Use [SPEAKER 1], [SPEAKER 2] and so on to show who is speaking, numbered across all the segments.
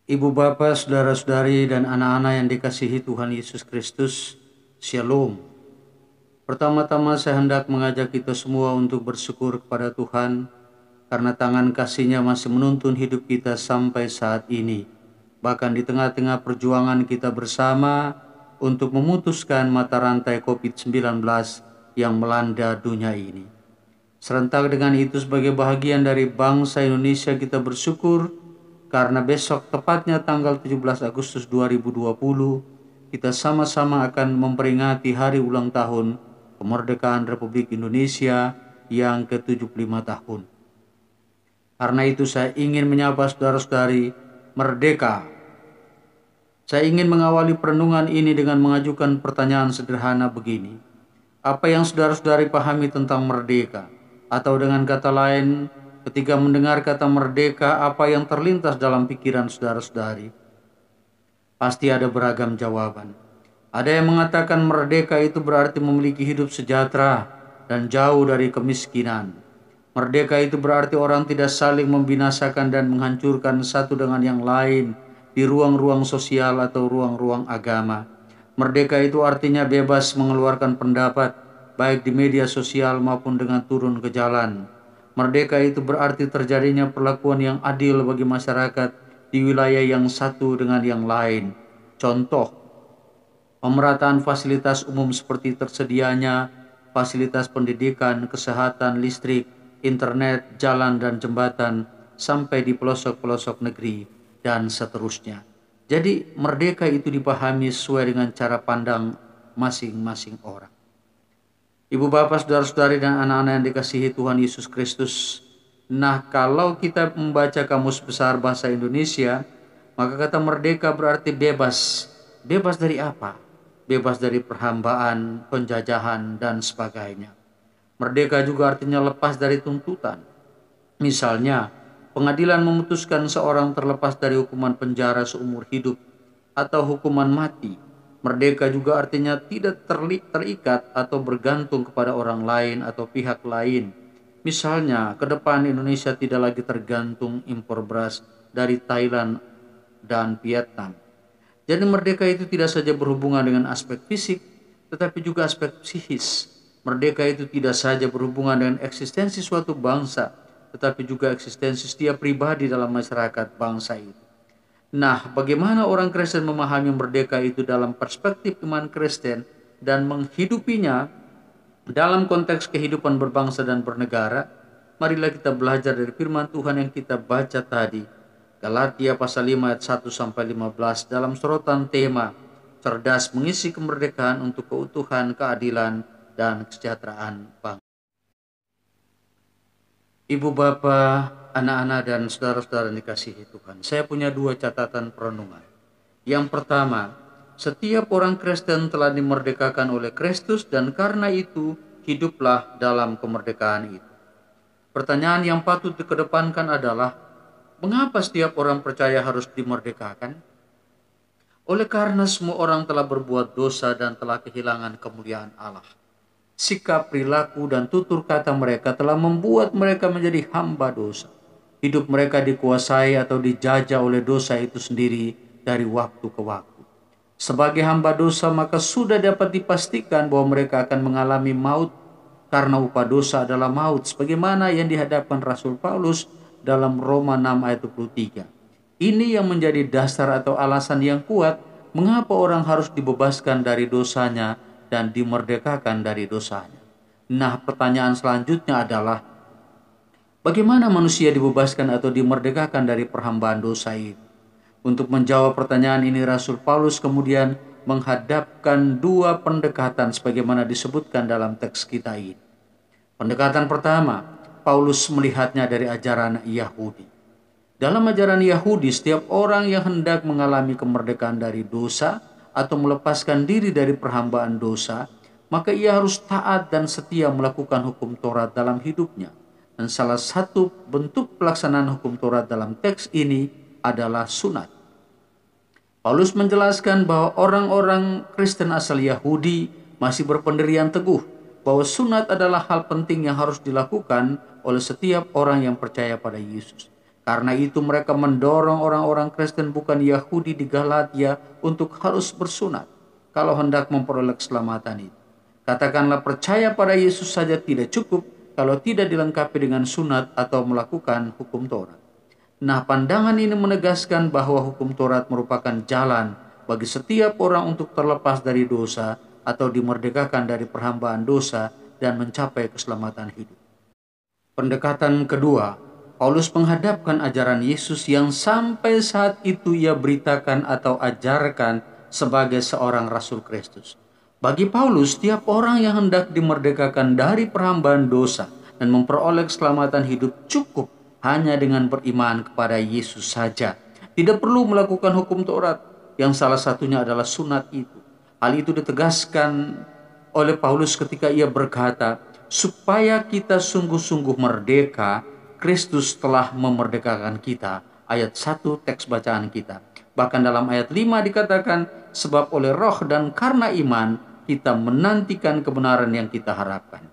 [SPEAKER 1] Ibu bapa, saudara-saudari, dan anak-anak yang dikasihi Tuhan Yesus Kristus, Shalom. Pertama-tama saya hendak mengajak kita semua untuk bersyukur kepada Tuhan karena tangan kasih-Nya masih menuntun hidup kita sampai saat ini. Bahkan di tengah-tengah perjuangan kita bersama untuk memutuskan mata rantai COVID-19 yang melanda dunia ini. Serentak dengan itu, sebagai bahagian dari bangsa Indonesia, kita bersyukur karena besok, tepatnya tanggal 17 Agustus 2020, kita sama-sama akan memperingati hari ulang tahun kemerdekaan Republik Indonesia yang ke-75 tahun. Karena itu saya ingin menyapa saudara-saudari merdeka. Saya ingin mengawali perenungan ini dengan mengajukan pertanyaan sederhana begini. Apa yang saudara-saudari pahami tentang merdeka? Atau dengan kata lain, ketika mendengar kata merdeka, apa yang terlintas dalam pikiran saudara-saudari? Pasti ada beragam jawaban. Ada yang mengatakan merdeka itu berarti memiliki hidup sejahtera dan jauh dari kemiskinan. Merdeka itu berarti orang tidak saling membinasakan dan menghancurkan satu dengan yang lain di ruang-ruang sosial atau ruang-ruang agama. Merdeka itu artinya bebas mengeluarkan pendapat, baik di media sosial maupun dengan turun ke jalan. Merdeka itu berarti terjadinya perlakuan yang adil bagi masyarakat di wilayah yang satu dengan yang lain. Contoh, pemerataan fasilitas umum seperti tersedianya fasilitas pendidikan, kesehatan, listrik, internet, jalan dan jembatan, sampai di pelosok-pelosok negeri, dan seterusnya. Jadi merdeka itu dipahami sesuai dengan cara pandang masing-masing orang. Ibu bapak, saudara-saudari, dan anak-anak yang dikasihi Tuhan Yesus Kristus. Nah, kalau kita membaca Kamus Besar Bahasa Indonesia, maka kata merdeka berarti bebas. Bebas dari apa? Bebas dari perhambaan, penjajahan, dan sebagainya. Merdeka juga artinya lepas dari tuntutan. Misalnya, pengadilan memutuskan seorang terlepas dari hukuman penjara seumur hidup atau hukuman mati. Merdeka juga artinya tidak terikat atau bergantung kepada orang lain atau pihak lain. Misalnya, ke depan Indonesia tidak lagi tergantung impor beras dari Thailand dan Vietnam. Jadi merdeka itu tidak saja berhubungan dengan aspek fisik, tetapi juga aspek psikis. Merdeka itu tidak saja berhubungan dengan eksistensi suatu bangsa, tetapi juga eksistensi setiap pribadi dalam masyarakat bangsa itu. Nah, bagaimana orang Kristen memahami merdeka itu dalam perspektif iman Kristen dan menghidupinya dalam konteks kehidupan berbangsa dan bernegara? Marilah kita belajar dari firman Tuhan yang kita baca tadi. Galatia pasal 5 ayat 1 sampai 15 dalam sorotan tema cerdas mengisi kemerdekaan untuk keutuhan, keadilan, dan kesejahteraan bangsa. Ibu bapak, anak-anak, dan saudara-saudara yang dikasihi Tuhan, saya punya dua catatan perenungan. Yang pertama, setiap orang Kristen telah dimerdekakan oleh Kristus dan karena itu hiduplah dalam kemerdekaan itu. Pertanyaan yang patut dikedepankan adalah, mengapa setiap orang percaya harus dimerdekakan? Oleh karena semua orang telah berbuat dosa dan telah kehilangan kemuliaan Allah. Sikap, perilaku, dan tutur kata mereka telah membuat mereka menjadi hamba dosa. Hidup mereka dikuasai atau dijajah oleh dosa itu sendiri dari waktu ke waktu. Sebagai hamba dosa, maka sudah dapat dipastikan bahwa mereka akan mengalami maut karena upah dosa adalah maut, sebagaimana yang dihadapkan Rasul Paulus dalam Roma 6 ayat 23. Ini yang menjadi dasar atau alasan yang kuat mengapa orang harus dibebaskan dari dosanya dan dimerdekakan dari dosanya. Nah, pertanyaan selanjutnya adalah, bagaimana manusia dibebaskan atau dimerdekakan dari perhambaan dosa itu? Untuk menjawab pertanyaan ini, Rasul Paulus kemudian menghadapkan dua pendekatan sebagaimana disebutkan dalam teks kita ini. Pendekatan pertama, Paulus melihatnya dari ajaran Yahudi. Dalam ajaran Yahudi, setiap orang yang hendak mengalami kemerdekaan dari dosa atau melepaskan diri dari perhambaan dosa, maka ia harus taat dan setia melakukan hukum Taurat dalam hidupnya. Dan salah satu bentuk pelaksanaan hukum Taurat dalam teks ini adalah sunat. Paulus menjelaskan bahwa orang-orang Kristen asal Yahudi masih berpendirian teguh bahwa sunat adalah hal penting yang harus dilakukan oleh setiap orang yang percaya pada Yesus. Karena itu mereka mendorong orang-orang Kristen bukan Yahudi di Galatia untuk harus bersunat kalau hendak memperoleh keselamatan itu. Katakanlah percaya pada Yesus saja tidak cukup kalau tidak dilengkapi dengan sunat atau melakukan hukum Taurat. Nah, pandangan ini menegaskan bahwa hukum Taurat merupakan jalan bagi setiap orang untuk terlepas dari dosa atau dimerdekakan dari perhambaan dosa dan mencapai keselamatan hidup. Pendekatan kedua, Paulus menghadapkan ajaran Yesus yang sampai saat itu ia beritakan atau ajarkan sebagai seorang Rasul Kristus. Bagi Paulus, setiap orang yang hendak dimerdekakan dari perhambaan dosa dan memperoleh keselamatan hidup cukup hanya dengan beriman kepada Yesus saja. Tidak perlu melakukan hukum Taurat, yang salah satunya adalah sunat itu. Hal itu ditegaskan oleh Paulus ketika ia berkata, supaya kita sungguh-sungguh merdeka, Kristus telah memerdekakan kita. Ayat 1 teks bacaan kita. Bahkan dalam ayat 5 dikatakan, sebab oleh roh dan karena iman, kita menantikan kebenaran yang kita harapkan.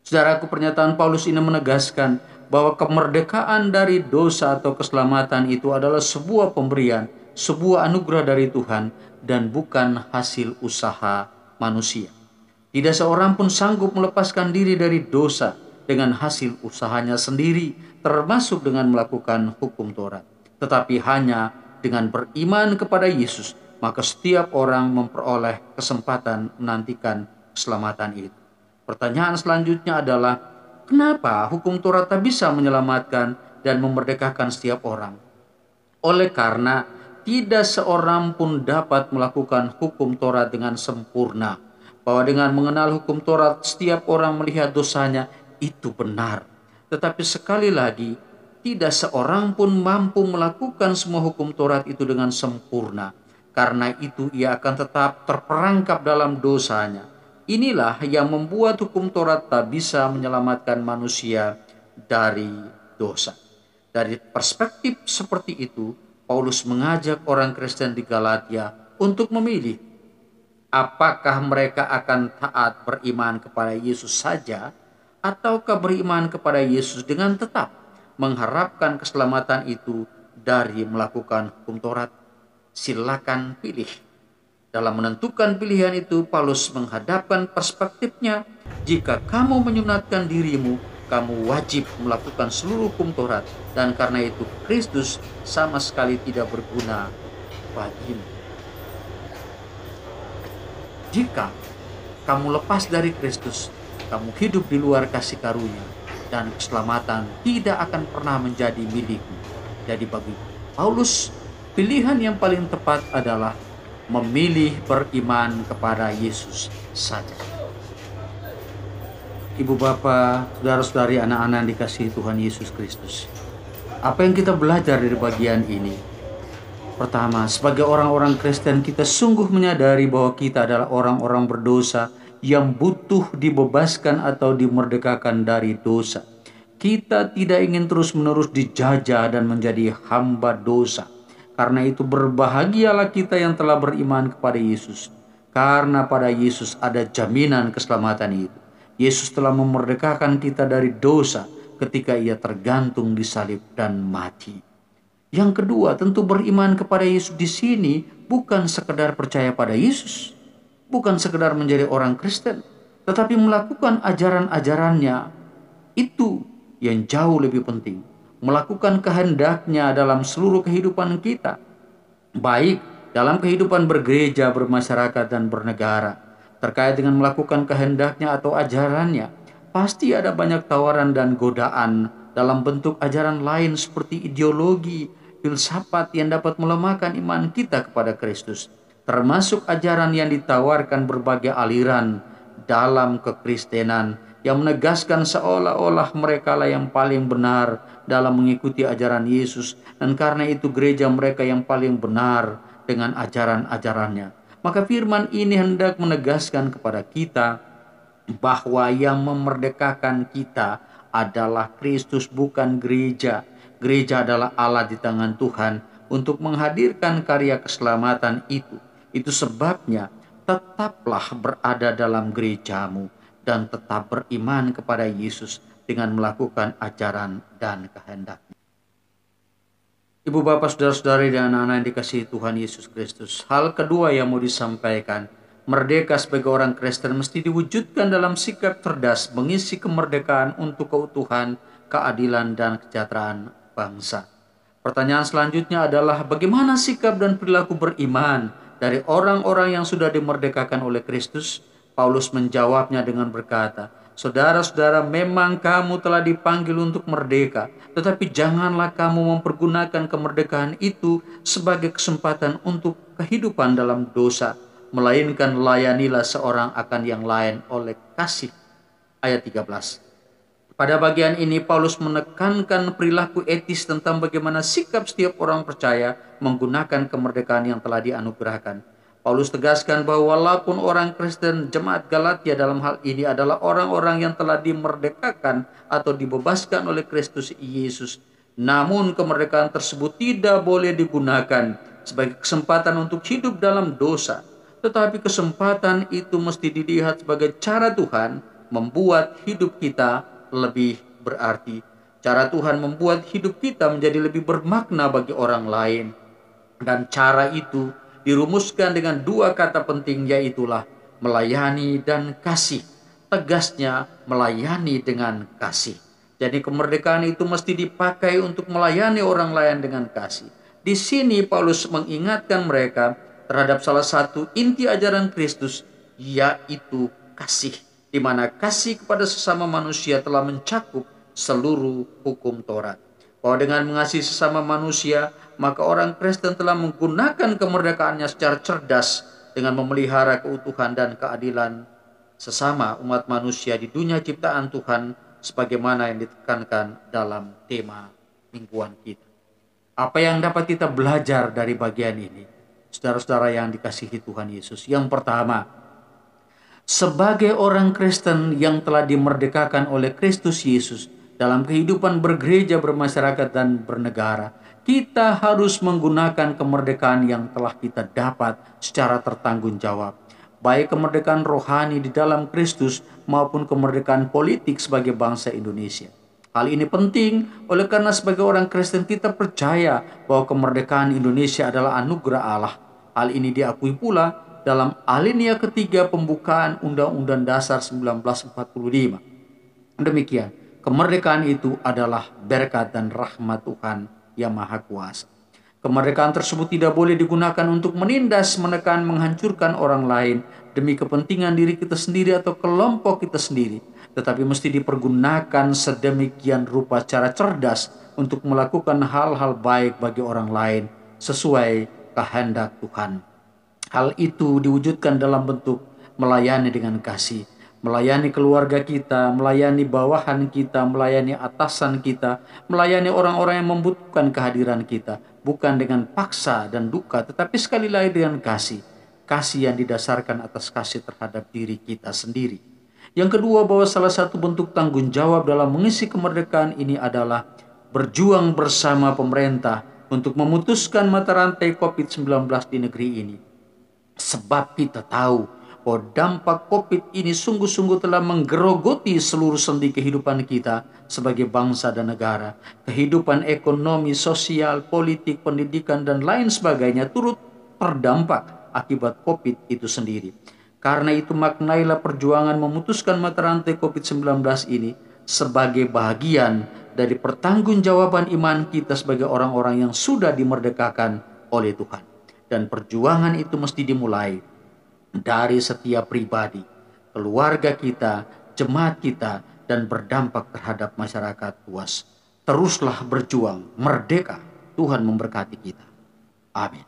[SPEAKER 1] Saudaraku, pernyataan Paulus ini menegaskan bahwa kemerdekaan dari dosa atau keselamatan itu adalah sebuah pemberian, sebuah anugerah dari Tuhan, dan bukan hasil usaha manusia. Tidak seorang pun sanggup melepaskan diri dari dosa dengan hasil usahanya sendiri, termasuk dengan melakukan hukum Taurat. Tetapi hanya dengan beriman kepada Yesus, maka setiap orang memperoleh kesempatan menantikan keselamatan itu. Pertanyaan selanjutnya adalah, kenapa hukum Taurat tak bisa menyelamatkan dan memerdekakan setiap orang? Oleh karena tidak seorang pun dapat melakukan hukum Taurat dengan sempurna. Bahwa dengan mengenal hukum Taurat setiap orang melihat dosanya, itu benar. Tetapi sekali lagi, tidak seorang pun mampu melakukan semua hukum Taurat itu dengan sempurna. Karena itu ia akan tetap terperangkap dalam dosanya. Inilah yang membuat hukum Taurat tak bisa menyelamatkan manusia dari dosa. Dari perspektif seperti itu, Paulus mengajak orang Kristen di Galatia untuk memilih apakah mereka akan taat beriman kepada Yesus saja, ataukah beriman kepada Yesus dengan tetap mengharapkan keselamatan itu dari melakukan hukum Taurat. Silakan pilih. Dalam menentukan pilihan itu, Paulus menghadapkan perspektifnya. Jika kamu menyunatkan dirimu, kamu wajib melakukan seluruh hukum Taurat, dan karena itu Kristus sama sekali tidak berguna bagimu. Jika kamu lepas dari Kristus, kamu hidup di luar kasih karunia, dan keselamatan tidak akan pernah menjadi milikmu. Jadi bagi Paulus, pilihan yang paling tepat adalah memilih beriman kepada Yesus saja. Ibu Bapa, saudara-saudari, anak-anak yang dikasihi Tuhan Yesus Kristus, apa yang kita belajar dari bagian ini? Pertama, sebagai orang-orang Kristen, kita sungguh menyadari bahwa kita adalah orang-orang berdosa yang butuh dibebaskan atau dimerdekakan dari dosa. Kita tidak ingin terus-menerus dijajah dan menjadi hamba dosa. Karena itu berbahagialah kita yang telah beriman kepada Yesus. Karena pada Yesus ada jaminan keselamatan itu. Yesus telah memerdekakan kita dari dosa ketika ia tergantung di salib dan mati. Yang kedua, tentu beriman kepada Yesus di sini bukan sekedar percaya pada Yesus, bukan sekedar menjadi orang Kristen, tetapi melakukan ajaran-ajarannya. Itu yang jauh lebih penting. Melakukan kehendaknya dalam seluruh kehidupan kita, baik dalam kehidupan bergereja, bermasyarakat, dan bernegara. Terkait dengan melakukan kehendaknya atau ajarannya, pasti ada banyak tawaran dan godaan dalam bentuk ajaran lain seperti ideologi, filsafat yang dapat melemahkan iman kita kepada Kristus, termasuk ajaran yang ditawarkan berbagai aliran dalam kekristenan yang menegaskan seolah-olah merekalah yang paling benar dalam mengikuti ajaran Yesus, dan karena itu gereja mereka yang paling benar dengan ajaran-ajarannya. Maka firman ini hendak menegaskan kepada kita bahwa yang memerdekakan kita adalah Kristus, bukan gereja. Gereja adalah alat di tangan Tuhan untuk menghadirkan karya keselamatan itu. Itu sebabnya tetaplah berada dalam gerejamu dan tetap beriman kepada Yesus dengan melakukan ajaran dan kehendaknya. Ibu bapak saudara-saudari dan anak-anak yang dikasihi Tuhan Yesus Kristus. Hal kedua yang mau disampaikan, merdeka sebagai orang Kristen mesti diwujudkan dalam sikap cerdas mengisi kemerdekaan untuk keutuhan, keadilan, dan kesejahteraan bangsa. Pertanyaan selanjutnya adalah bagaimana sikap dan perilaku beriman dari orang-orang yang sudah dimerdekakan oleh Kristus? Paulus menjawabnya dengan berkata, saudara-saudara, memang kamu telah dipanggil untuk merdeka, tetapi janganlah kamu mempergunakan kemerdekaan itu sebagai kesempatan untuk kehidupan dalam dosa, melainkan layanilah seorang akan yang lain oleh kasih. Ayat 13. Pada bagian ini Paulus menekankan perilaku etis tentang bagaimana sikap setiap orang percaya menggunakan kemerdekaan yang telah dianugerahkan. Paulus tegaskan bahwa walaupun orang Kristen jemaat Galatia dalam hal ini adalah orang-orang yang telah dimerdekakan atau dibebaskan oleh Kristus Yesus, namun kemerdekaan tersebut tidak boleh digunakan sebagai kesempatan untuk hidup dalam dosa. Tetapi kesempatan itu mesti dilihat sebagai cara Tuhan membuat hidup kita lebih berarti. Cara Tuhan membuat hidup kita menjadi lebih bermakna bagi orang lain. Dan cara itu dirumuskan dengan dua kata penting, yaitulah melayani dan kasih. Tegasnya melayani dengan kasih. Jadi kemerdekaan itu mesti dipakai untuk melayani orang lain dengan kasih. Di sini Paulus mengingatkan mereka terhadap salah satu inti ajaran Kristus, yaitu kasih, di mana kasih kepada sesama manusia telah mencakup seluruh hukum Taurat. Bahwa dengan mengasihi sesama manusia, maka orang Kristen telah menggunakan kemerdekaannya secara cerdas dengan memelihara keutuhan dan keadilan sesama umat manusia di dunia ciptaan Tuhan, sebagaimana yang ditekankan dalam tema mingguan kita. Apa yang dapat kita belajar dari bagian ini, saudara-saudara yang dikasihi Tuhan Yesus? Yang pertama, sebagai orang Kristen yang telah dimerdekakan oleh Kristus Yesus dalam kehidupan bergereja, bermasyarakat, dan bernegara, kita harus menggunakan kemerdekaan yang telah kita dapat secara tertanggung jawab. Baik kemerdekaan rohani di dalam Kristus maupun kemerdekaan politik sebagai bangsa Indonesia. Hal ini penting oleh karena sebagai orang Kristen kita percaya bahwa kemerdekaan Indonesia adalah anugerah Allah. Hal ini diakui pula dalam alinea ketiga pembukaan Undang-Undang Dasar 1945. Demikian, kemerdekaan itu adalah berkat dan rahmat Tuhan yang Maha Kuasa. Kemerdekaan tersebut tidak boleh digunakan untuk menindas, menekan, menghancurkan orang lain demi kepentingan diri kita sendiri atau kelompok kita sendiri, tetapi mesti dipergunakan sedemikian rupa secara cerdas untuk melakukan hal-hal baik bagi orang lain sesuai kehendak Tuhan. Hal itu diwujudkan dalam bentuk melayani dengan kasih, melayani keluarga kita, melayani bawahan kita, melayani atasan kita, melayani orang-orang yang membutuhkan kehadiran kita, bukan dengan paksa dan duka, tetapi sekali lagi dengan kasih. Kasih yang didasarkan atas kasih terhadap diri kita sendiri. Yang kedua, bahwa salah satu bentuk tanggung jawab dalam mengisi kemerdekaan ini adalah berjuang bersama pemerintah untuk memutuskan mata rantai COVID-19 di negeri ini. Sebab kita tahu bahwa dampak COVID ini sungguh-sungguh telah menggerogoti seluruh sendi kehidupan kita sebagai bangsa dan negara. Kehidupan ekonomi, sosial, politik, pendidikan, dan lain sebagainya turut terdampak akibat COVID itu sendiri. Karena itu maknailah perjuangan memutuskan mata rantai COVID-19 ini sebagai bagian dari pertanggungjawaban iman kita sebagai orang-orang yang sudah dimerdekakan oleh Tuhan. Dan perjuangan itu mesti dimulai dari setiap pribadi, keluarga kita, jemaat kita, dan berdampak terhadap masyarakat luas. Teruslah berjuang, merdeka. Tuhan memberkati kita. Amin.